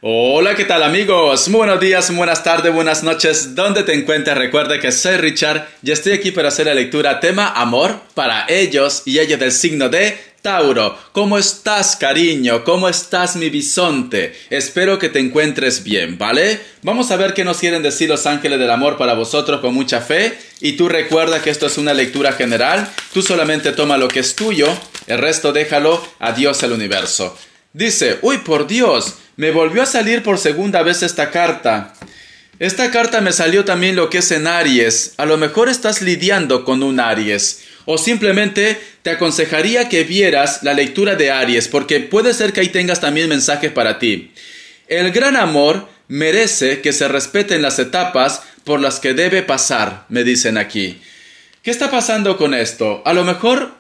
Hola, ¿qué tal amigos? Muy buenos días, buenas tardes, buenas noches. ¿Dónde te encuentras? Recuerda que soy Richard y estoy aquí para hacer la lectura tema amor para ellos y ellos del signo de Tauro. ¿Cómo estás, cariño? ¿Cómo estás, mi bisonte? Espero que te encuentres bien, ¿vale? Vamos a ver qué nos quieren decir los ángeles del amor para vosotros con mucha fe. Y tú recuerda que esto es una lectura general. Tú solamente toma lo que es tuyo, el resto déjalo a Dios, el universo. Dice, uy, por Dios, me volvió a salir por segunda vez esta carta. Esta carta me salió también lo que es en Aries. A lo mejor estás lidiando con un Aries. O simplemente te aconsejaría que vieras la lectura de Aries, porque puede ser que ahí tengas también mensajes para ti. El gran amor merece que se respeten las etapas por las que debe pasar, me dicen aquí. ¿Qué está pasando con esto? A lo mejor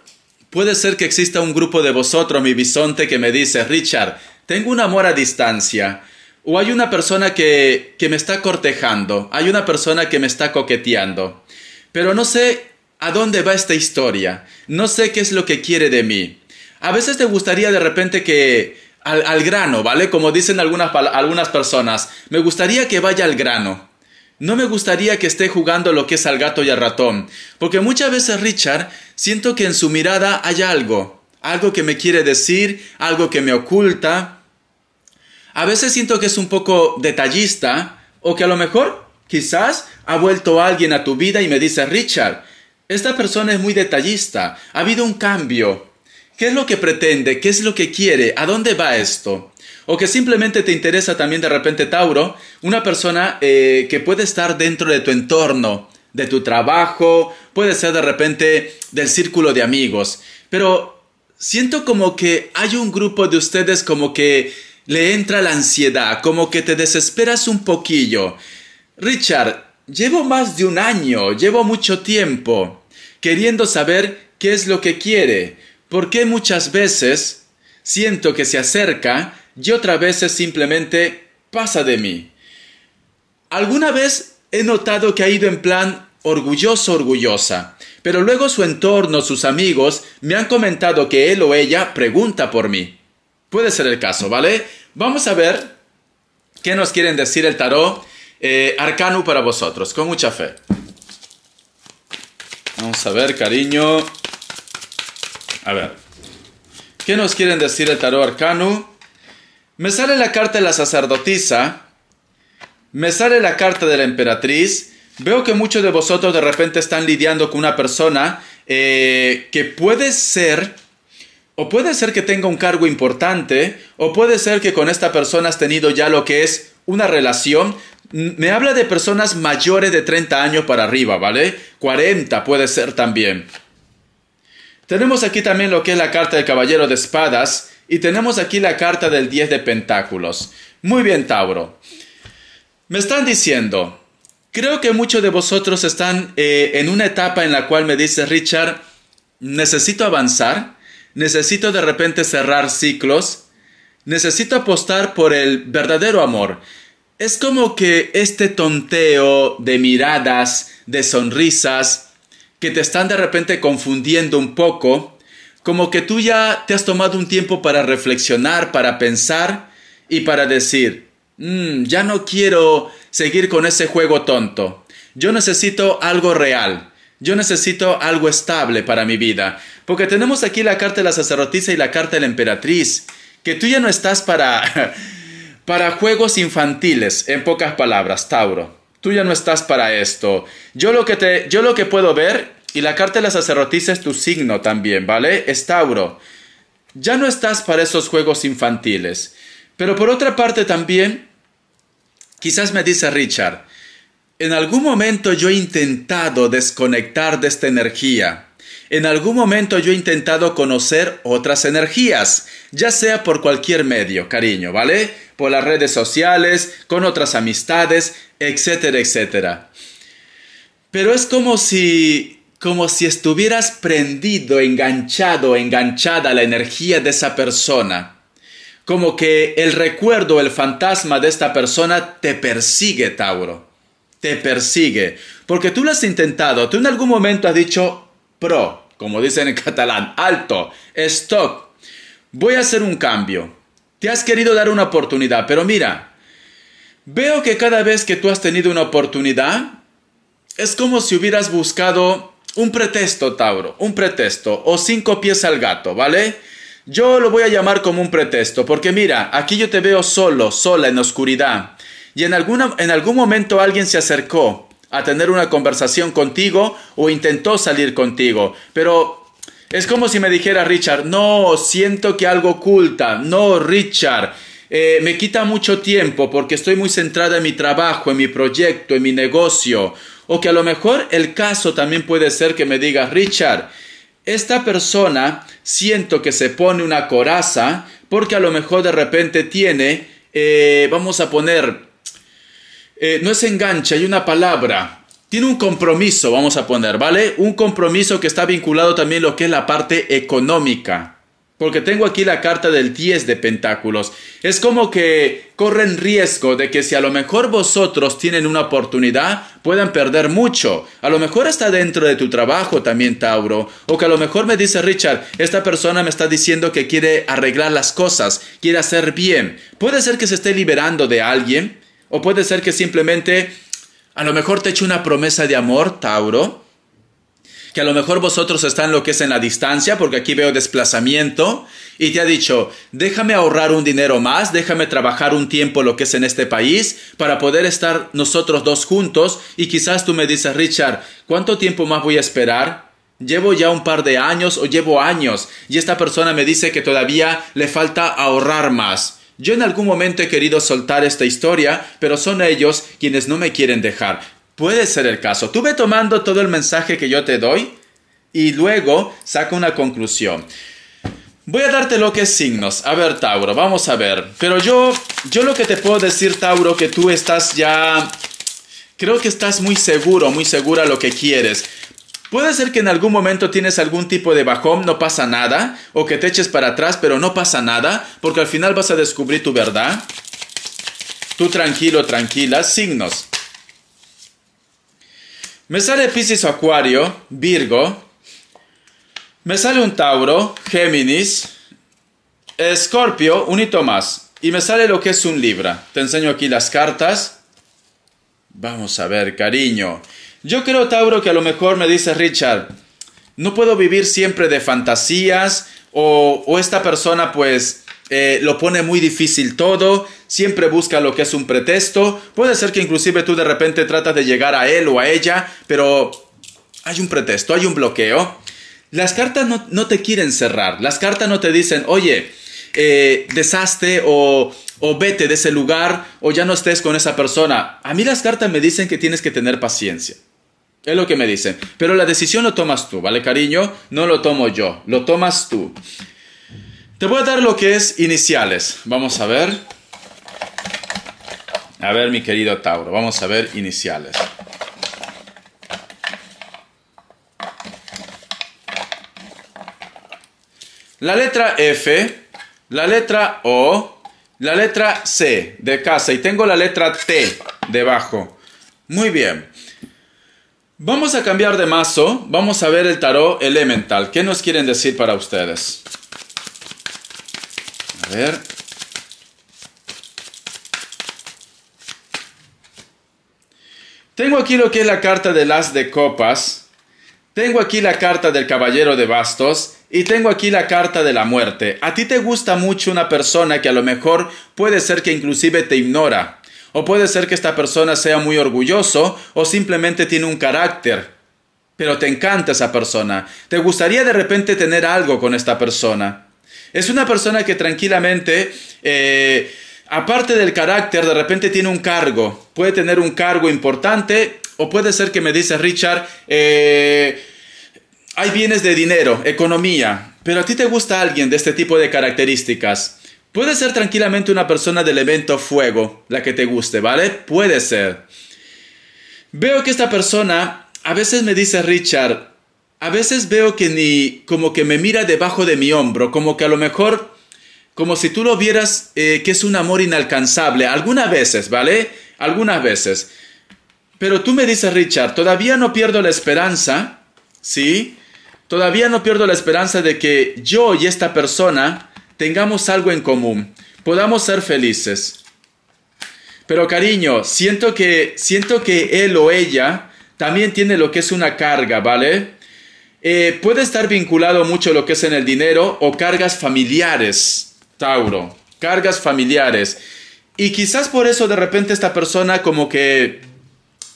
puede ser que exista un grupo de vosotros, mi bisonte, que me dice, Richard, tengo un amor a distancia. O hay una persona que me está cortejando. Hay una persona que me está coqueteando. Pero no sé a dónde va esta historia. No sé qué es lo que quiere de mí. A veces te gustaría de repente que al grano, ¿vale? Como dicen algunas personas. Me gustaría que vaya al grano. No me gustaría que esté jugando lo que es al gato y al ratón. Porque muchas veces, Richard, siento que en su mirada hay algo. Algo que me quiere decir, algo que me oculta. A veces siento que es un poco detallista, o que a lo mejor, quizás, ha vuelto alguien a tu vida y me dice, Richard, esta persona es muy detallista, ha habido un cambio. ¿Qué es lo que pretende? ¿Qué es lo que quiere? ¿A dónde va esto? O que simplemente te interesa también de repente, Tauro, una persona que puede estar dentro de tu entorno, de tu trabajo, puede ser de repente del círculo de amigos. Pero siento como que hay un grupo de ustedes como que le entra la ansiedad, como que te desesperas un poquillo. Richard, llevo más de un año, llevo mucho tiempo queriendo saber qué es lo que quiere. ¿Por qué muchas veces siento que se acerca y otras veces simplemente pasa de mí? Alguna vez he notado que ha ido en plan orgulloso, orgullosa, pero luego su entorno, sus amigos, me han comentado que él o ella pregunta por mí. Puede ser el caso, ¿vale? Vamos a ver qué nos quieren decir el tarot arcano para vosotros, con mucha fe. Vamos a ver, cariño. A ver. ¿Qué nos quieren decir el tarot arcano? Me sale la carta de la sacerdotisa. Me sale la carta de la emperatriz. Veo que muchos de vosotros de repente están lidiando con una persona que puede ser, o puede ser que tenga un cargo importante, o puede ser que con esta persona has tenido ya lo que es una relación. Me habla de personas mayores de 30 años para arriba, ¿vale? 40 puede ser también. Tenemos aquí también lo que es la carta del caballero de espadas, y tenemos aquí la carta del 10 de pentáculos. Muy bien, Tauro. Me están diciendo, creo que muchos de vosotros están en una etapa en la cual me dice, Richard, necesito avanzar, necesito de repente cerrar ciclos, necesito apostar por el verdadero amor. Es como que este tonteo de miradas, de sonrisas, que te están de repente confundiendo un poco, como que tú ya te has tomado un tiempo para reflexionar, para pensar y para decir, ya no quiero seguir con ese juego tonto. Yo necesito algo real. Yo necesito algo estable para mi vida. Porque tenemos aquí la carta de la sacerdotisa y la carta de la emperatriz. Que tú ya no estás para juegos infantiles, en pocas palabras, Tauro. Tú ya no estás para esto. Yo lo que puedo ver, y la carta de la sacerdotisa es tu signo también, ¿vale? Es Tauro. Ya no estás para esos juegos infantiles. Pero por otra parte también, quizás me dice Richard, en algún momento yo he intentado desconectar de esta energía. En algún momento yo he intentado conocer otras energías, ya sea por cualquier medio, cariño, ¿vale? Por las redes sociales, con otras amistades, etcétera, etcétera. Pero es como si estuvieras prendido, enganchado, enganchada a la energía de esa persona. Como que el recuerdo, el fantasma de esta persona te persigue, Tauro. Te persigue. Porque tú lo has intentado. Tú en algún momento has dicho, como dicen en catalán, alto, stop. Voy a hacer un cambio. Te has querido dar una oportunidad, pero mira, veo que cada vez que tú has tenido una oportunidad, es como si hubieras buscado un pretexto, Tauro, un pretexto, o 5 pies al gato, ¿vale? Yo lo voy a llamar como un pretexto, porque mira, aquí yo te veo solo, sola, en oscuridad, y en algún momento alguien se acercó a tener una conversación contigo o intentó salir contigo, pero es como si me dijera Richard, no, siento que algo oculta, no, Richard, me quita mucho tiempo porque estoy muy centrada en mi trabajo, en mi proyecto, en mi negocio. O que a lo mejor el caso también puede ser que me digas, Richard, esta persona siento que se pone una coraza porque a lo mejor de repente tiene, vamos a poner, no es enganche, hay una palabra, tiene un compromiso, vamos a poner, ¿vale? Un compromiso que está vinculado también a lo que es la parte económica. Porque tengo aquí la carta del 10 de pentáculos. Es como que corren riesgo de que si a lo mejor vosotros tienen una oportunidad, puedan perder mucho. A lo mejor está dentro de tu trabajo también, Tauro. O que a lo mejor me dice Richard, esta persona me está diciendo que quiere arreglar las cosas, quiere hacer bien. Puede ser que se esté liberando de alguien. O puede ser que simplemente, a lo mejor te eche una promesa de amor, Tauro. Que a lo mejor vosotros están lo que es en la distancia, porque aquí veo desplazamiento, y te ha dicho, déjame ahorrar un dinero más, déjame trabajar un tiempo lo que es en este país, para poder estar nosotros dos juntos, y quizás tú me dices, Richard, ¿cuánto tiempo más voy a esperar? Llevo ya un par de años, o llevo años, y esta persona me dice que todavía le falta ahorrar más. Yo en algún momento he querido soltar esta historia, pero son ellos quienes no me quieren dejar. Puede ser el caso. Tú ve tomando todo el mensaje que yo te doy y luego saca una conclusión. Voy a darte lo que es signos. A ver, Tauro, vamos a ver. Pero yo lo que te puedo decir, Tauro, que tú estás ya... Creo que estás muy seguro, muy segura lo que quieres. Puede ser que en algún momento tienes algún tipo de bajón, no pasa nada. O que te eches para atrás, pero no pasa nada. Porque al final vas a descubrir tu verdad. Tú tranquilo, tranquila. Signos. Me sale Piscis o Acuario, Virgo. Me sale un Tauro, Géminis, Escorpio, un hito más. Y me sale lo que es un Libra. Te enseño aquí las cartas. Vamos a ver, cariño. Yo creo, Tauro, que a lo mejor me dice Richard, no puedo vivir siempre de fantasías. O esta persona pues lo pone muy difícil todo. Siempre busca lo que es un pretexto. Puede ser que inclusive tú de repente tratas de llegar a él o a ella, pero hay un pretexto, hay un bloqueo. Las cartas no te quieren cerrar. Las cartas no te dicen, oye, deshazte o vete de ese lugar o ya no estés con esa persona. A mí las cartas me dicen que tienes que tener paciencia. Es lo que me dicen. Pero la decisión lo tomas tú, ¿vale, cariño? No lo tomo yo, lo tomas tú. Te voy a dar lo que es iniciales. Vamos a ver. A ver, mi querido Tauro, vamos a ver iniciales. La letra F, la letra O, la letra C de casa y tengo la letra T debajo. Muy bien. Vamos a cambiar de mazo. Vamos a ver el tarot elemental. ¿Qué nos quieren decir para ustedes? A ver. Tengo aquí lo que es la carta del As de Copas. Tengo aquí la carta del Caballero de Bastos. Y tengo aquí la carta de la muerte. A ti te gusta mucho una persona que a lo mejor puede ser que inclusive te ignora. O puede ser que esta persona sea muy orgulloso o simplemente tiene un carácter. Pero te encanta esa persona. Te gustaría de repente tener algo con esta persona. Es una persona que tranquilamente, aparte del carácter, de repente tiene un cargo. Puede tener un cargo importante o puede ser que me dice Richard, hay bienes de dinero, economía, pero a ti te gusta alguien de este tipo de características. Puede ser tranquilamente una persona del elemento fuego, la que te guste, ¿vale? Puede ser. Veo que esta persona, a veces me dice Richard, a veces veo que ni como que me mira debajo de mi hombro, como que a lo mejor, como si tú lo vieras que es un amor inalcanzable. Algunas veces, ¿vale? Algunas veces. Pero tú me dices, Richard, todavía no pierdo la esperanza, ¿sí? Todavía no pierdo la esperanza de que yo y esta persona tengamos algo en común. podamos ser felices. Pero cariño, siento que él o ella también tiene lo que es una carga, ¿vale? Puede estar vinculado mucho lo que es en el dinero o cargas familiares, Tauro, cargas familiares. Y quizás por eso de repente esta persona como que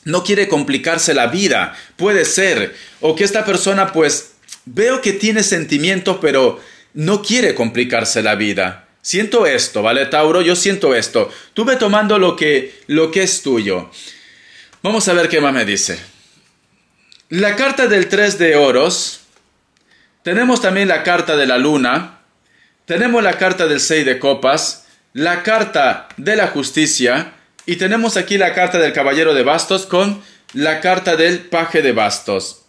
no quiere complicarse la vida, puede ser. O que esta persona pues veo que tiene sentimientos pero no quiere complicarse la vida. Siento esto, ¿vale, Tauro? Yo siento esto. Tú ve tomando lo que es tuyo. Vamos a ver qué más me dice. La carta del 3 de oros. Tenemos también la carta de la luna. Tenemos la carta del 6 de copas. La carta de la justicia. Y tenemos aquí la carta del caballero de bastos con la carta del paje de bastos.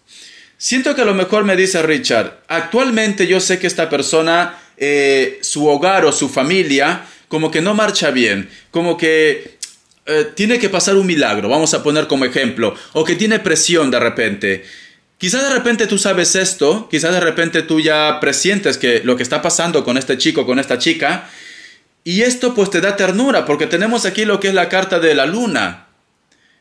Siento que a lo mejor me dice Richard, actualmente yo sé que esta persona, su hogar o su familia, como que no marcha bien, como que tiene que pasar un milagro, vamos a poner como ejemplo, o que tiene presión de repente. Quizás de repente tú sabes esto, quizás de repente tú ya presientes que lo que está pasando con este chico, con esta chica, y esto pues te da ternura, porque tenemos aquí lo que es la carta de la luna.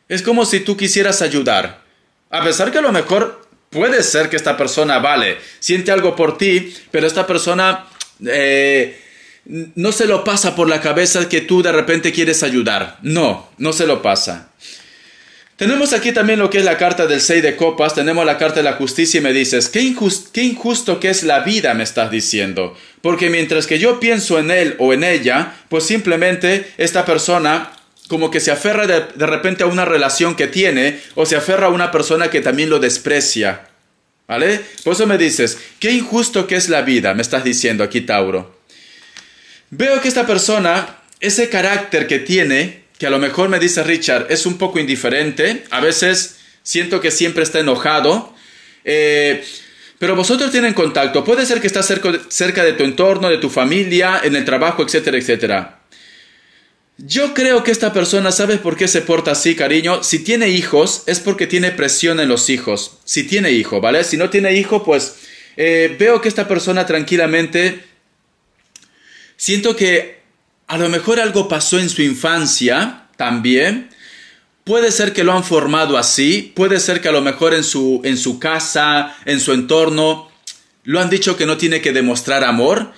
Es como si tú quisieras ayudar, a pesar que a lo mejor puede ser que esta persona, vale, siente algo por ti, pero esta persona no se lo pasa por la cabeza que tú de repente quieres ayudar. No se lo pasa. Tenemos aquí también lo que es la carta del 6 de copas, tenemos la carta de la justicia y me dices, qué injusto que es la vida, me estás diciendo. Porque mientras que yo pienso en él o en ella, pues simplemente esta persona como que se aferra de repente a una relación que tiene o se aferra a una persona que también lo desprecia. ¿Vale? Por eso me dices, qué injusto que es la vida, me estás diciendo aquí, Tauro. Veo que esta persona, ese carácter que tiene, que a lo mejor me dice Richard, es un poco indiferente, a veces siento que siempre está enojado, pero vosotros tienen contacto, puede ser que estás cerca de tu entorno, de tu familia, en el trabajo, etcétera, etcétera. Yo creo que esta persona, ¿sabes por qué se porta así, cariño? Si tiene hijos, es porque tiene presión en los hijos. Si tiene hijo, ¿vale? Si no tiene hijo, pues veo que esta persona tranquilamente, siento que a lo mejor algo pasó en su infancia también. Puede ser que lo han formado así, puede ser que a lo mejor en su casa, en su entorno, lo han dicho que no tiene que demostrar amor.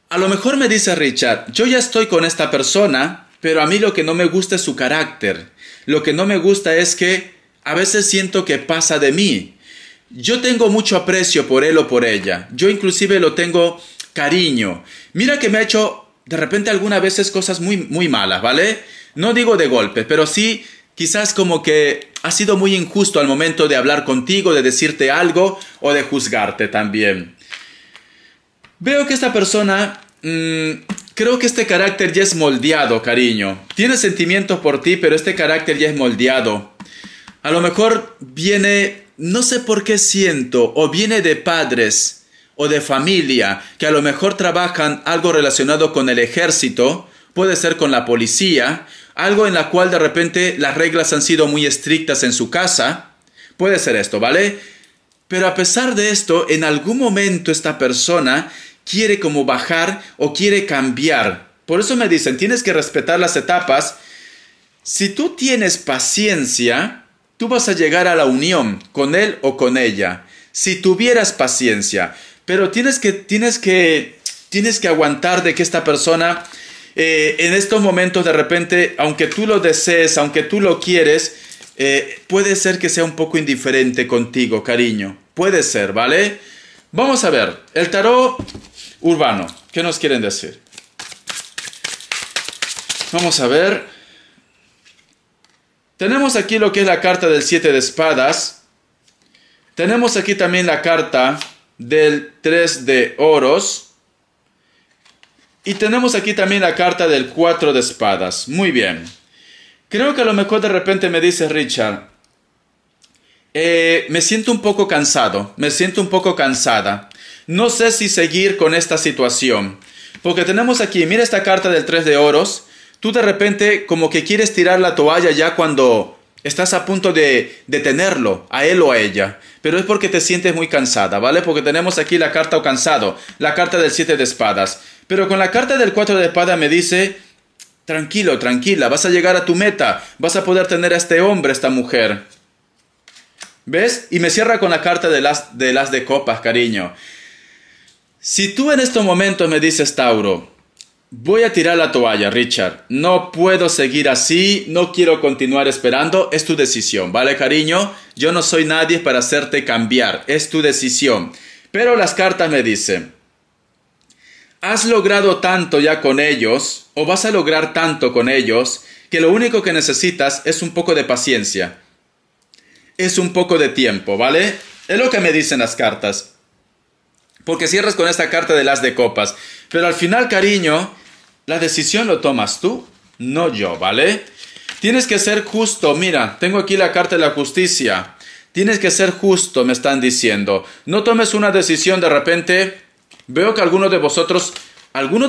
A lo mejor me dice Richard, yo ya estoy con esta persona, pero a mí lo que no me gusta es su carácter. Lo que no me gusta es que a veces siento que pasa de mí. Yo tengo mucho aprecio por él o por ella. Yo inclusive lo tengo cariño. Mira que me ha hecho de repente algunas veces cosas muy, muy malas, ¿vale? No digo de golpe, pero sí quizás como que ha sido muy injusto al momento de hablar contigo, de decirte algo o de juzgarte también. Veo que esta persona, creo que este carácter ya es moldeado, cariño. Tiene sentimientos por ti, pero este carácter ya es moldeado. A lo mejor viene, no sé por qué siento, o viene de padres o de familia, que a lo mejor trabajan algo relacionado con el ejército, puede ser con la policía, algo en la cual de repente las reglas han sido muy estrictas en su casa. Puede ser esto, ¿vale? Pero a pesar de esto, en algún momento esta persona quiere como bajar o quiere cambiar. Por eso me dicen, tienes que respetar las etapas. Si tú tienes paciencia, tú vas a llegar a la unión con él o con ella. Si tuvieras paciencia. Pero tienes que aguantar de que esta persona, en estos momentos de repente, aunque tú lo desees, aunque tú lo quieres, puede ser que sea un poco indiferente contigo, cariño. Puede ser, ¿vale? Vamos a ver, el tarot urbano, ¿qué nos quieren decir? Vamos a ver. Tenemos aquí lo que es la carta del 7 de espadas. Tenemos aquí también la carta del 3 de oros. Y tenemos aquí también la carta del 4 de espadas. Muy bien. Creo que a lo mejor de repente me dice Richard, me siento un poco cansado, me siento un poco cansada. No sé si seguir con esta situación. Porque tenemos aquí, mira esta carta del 3 de oros. Tú de repente como que quieres tirar la toalla ya cuando estás a punto de detenerlo, a él o a ella. Pero es porque te sientes muy cansada, ¿vale? Porque tenemos aquí la carta o cansado, la carta del 7 de espadas. Pero con la carta del 4 de espada me dice, tranquilo, tranquila, vas a llegar a tu meta, vas a poder tener a este hombre, a esta mujer. ¿Ves? Y me cierra con la carta del as de copas, cariño. Si tú en estos momentos me dices, Tauro, voy a tirar la toalla, Richard, no puedo seguir así, no quiero continuar esperando, es tu decisión, ¿vale, cariño? Yo no soy nadie para hacerte cambiar, es tu decisión. Pero las cartas me dicen, has logrado tanto ya con ellos, o vas a lograr tanto con ellos, que lo único que necesitas es un poco de paciencia. Es un poco de tiempo, ¿vale? Es lo que me dicen las cartas. Porque cierras con esta carta del as de copas. Pero al final, cariño, la decisión lo tomas tú, no yo, ¿vale? Tienes que ser justo. Mira, tengo aquí la carta de la justicia. Tienes que ser justo, me están diciendo. No tomes una decisión de repente. Veo que algunos de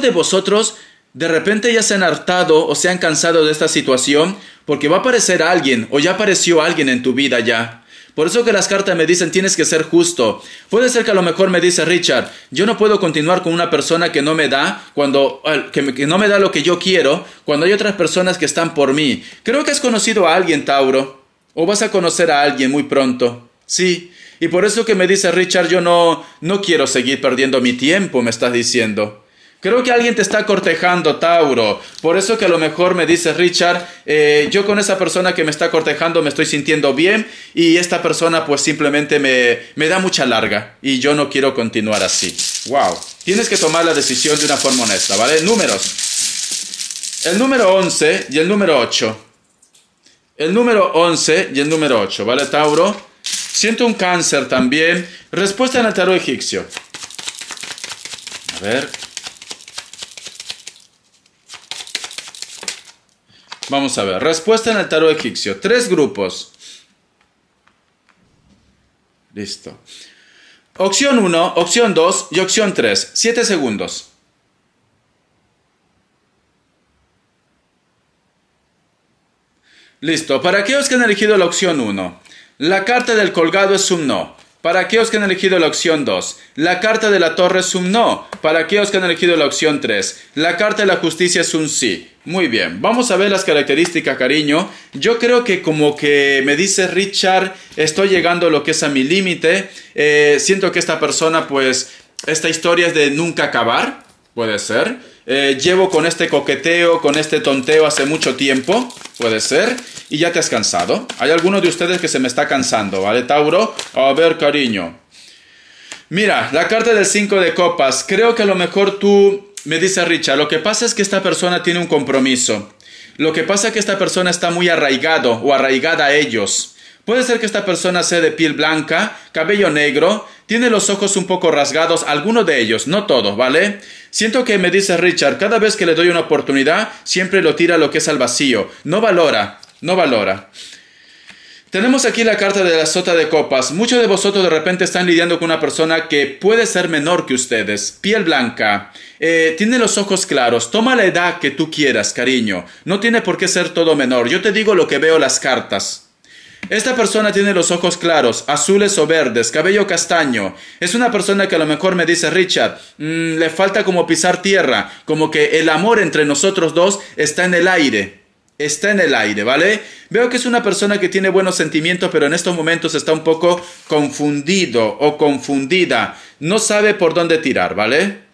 vosotros de repente ya se han hartado o se han cansado de esta situación, porque va a aparecer alguien o ya apareció alguien en tu vida ya. Por eso que las cartas me dicen tienes que ser justo. Puede ser que a lo mejor me dice Richard, yo no puedo continuar con una persona que no me da que no me da lo que yo quiero cuando hay otras personas que están por mí. Creo que has conocido a alguien, Tauro, o vas a conocer a alguien muy pronto. Sí, y por eso que me dice Richard, yo no quiero seguir perdiendo mi tiempo, me estás diciendo. Creo que alguien te está cortejando, Tauro. Por eso que a lo mejor me dice Richard, yo con esa persona que me está cortejando me estoy sintiendo bien y esta persona pues simplemente me da mucha larga y yo no quiero continuar así. Wow. Tienes que tomar la decisión de una forma honesta, ¿vale? Números. El número 11 y el número 8. El número 11 y el número 8, ¿vale, Tauro? Siento un cáncer también. Respuesta en el tarot egipcio. A ver. Vamos a ver, respuesta en el tarot egipcio. 3 grupos. Listo. Opción 1, opción 2 y opción 3. 7 segundos. Listo. Para aquellos que han elegido la opción 1, la carta del colgado es un no. Para aquellos que han elegido la opción 2, la carta de la torre es un no. Para aquellos que han elegido la opción 3, la carta de la justicia es un sí. Muy bien, vamos a ver las características, cariño. Yo creo que como que me dice Richard, estoy llegando a lo que es a mi límite. Siento que esta persona, pues, esta historia es de nunca acabar, puede ser. Llevo con este coqueteo, con este tonteo hace mucho tiempo, puede ser. Y ya te has cansado. Hay algunos de ustedes que se me está cansando, ¿vale, Tauro? A ver, cariño. Mira, la carta del 5 de copas. Creo que a lo mejor tú, me dice Richard, lo que pasa es que esta persona tiene un compromiso. Lo que pasa es que esta persona está muy arraigado o arraigada a ellos. Puede ser que esta persona sea de piel blanca, cabello negro, tiene los ojos un poco rasgados, algunos de ellos, no todos, ¿vale? Siento que me dice Richard, cada vez que le doy una oportunidad, siempre lo tira a lo que es al vacío. No valora. Tenemos aquí la carta de la sota de copas. Muchos de vosotros de repente están lidiando con una persona que puede ser menor que ustedes. Piel blanca. Tiene los ojos claros. Toma la edad que tú quieras, cariño. No tiene por qué ser todo menor. Yo te digo lo que veo en las cartas. Esta persona tiene los ojos claros, azules o verdes, cabello castaño. Es una persona que a lo mejor me dice Richard, le falta como pisar tierra. Como que el amor entre nosotros dos está en el aire. Está en el aire, ¿vale? Veo que es una persona que tiene buenos sentimientos, pero en estos momentos está un poco confundido o confundida. No sabe por dónde tirar, ¿vale?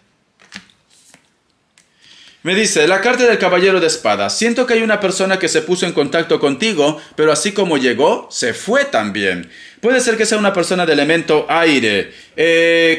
Me dice, la carta del caballero de espadas. Siento que hay una persona que se puso en contacto contigo, pero así como llegó, se fue también. Puede ser que sea una persona de elemento aire,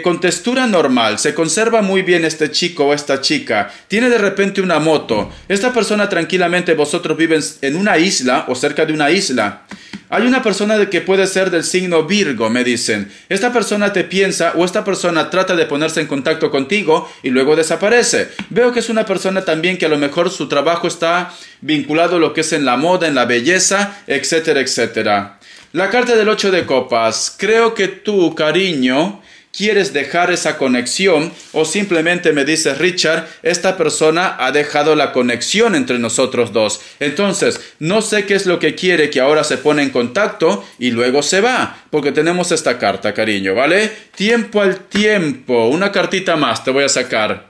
con textura normal, se conserva muy bien este chico o esta chica, tiene de repente una moto. Esta persona tranquilamente, vosotros viven en una isla o cerca de una isla. Hay una persona que puede ser del signo Virgo, me dicen. Esta persona te piensa o esta persona trata de ponerse en contacto contigo y luego desaparece. Veo que es una persona también que a lo mejor su trabajo está vinculado a lo que es en la moda, en la belleza, etcétera, etcétera. La carta del 8 de copas. Creo que tú, cariño, quieres dejar esa conexión o simplemente me dice Richard, esta persona ha dejado la conexión entre nosotros dos. Entonces, no sé qué es lo que quiere, que ahora se pone en contacto y luego se va. Porque tenemos esta carta, cariño, ¿vale? Tiempo al tiempo. Una cartita más te voy a sacar.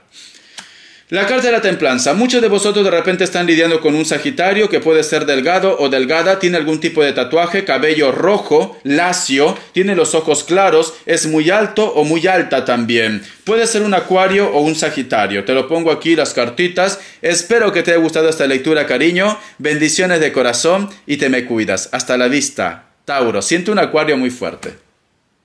La carta de la templanza. Muchos de vosotros de repente están lidiando con un Sagitario que puede ser delgado o delgada, tiene algún tipo de tatuaje, cabello rojo, lacio, tiene los ojos claros, es muy alto o muy alta también. Puede ser un Acuario o un Sagitario. Te lo pongo aquí las cartitas. Espero que te haya gustado esta lectura, cariño. Bendiciones de corazón y te me cuidas. Hasta la vista, Tauro. Siento un Acuario muy fuerte.